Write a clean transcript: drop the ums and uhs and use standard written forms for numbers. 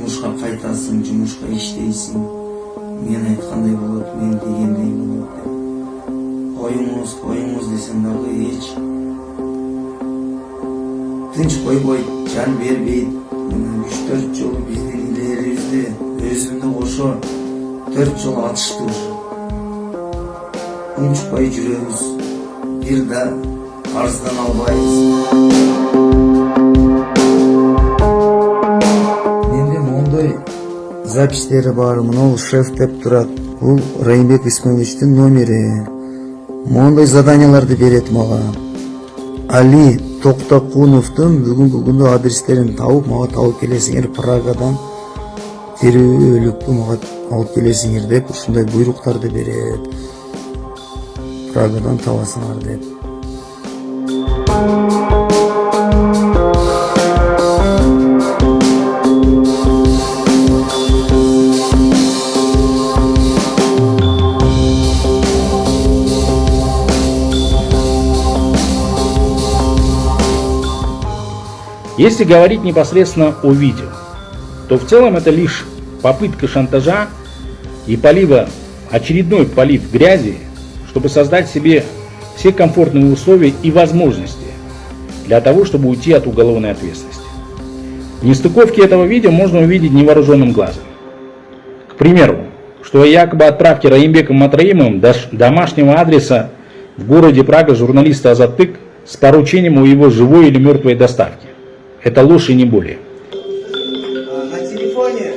жумушка кайтасың, жумушка иштейсиң, мен айткандай болот, мен дегендей болот деп. Коюңуз десем дагы эч тынч койбойт, жан бербейт. 3-4 жолу биздин илерибизде өзүмдү кошо 4 жолу атышты. Унчукпай жүрөбүз, бир да арыздан албайбыз. Менде мондой запистери бар, мына шеф деп турат. Бул Райымбек Исмаиловичтин номери. Мондой заданияларды берет мага. Али Токтокуновдун бүгүнкү күндө адрестерин тауып, мага табып келесиңер, Прагадан тирүүлүктү мага алып келесиңер деп ушундай буйруктарды берет. Прагадан табасыңар деп. Если говорить непосредственно о видео, то в целом это лишь попытка шантажа и полива, очередной полив грязи, чтобы создать себе все комфортные условия и возможности для того, чтобы уйти от уголовной ответственности. Нестыковки этого видео можно увидеть невооруженным глазом. К примеру, что о якобы отправке Раимбеком Матраимовым домашнего адреса в городе Прага журналиста Азаттык с поручением о его живой или мертвой доставке. Это ложь и не более. На телефоне.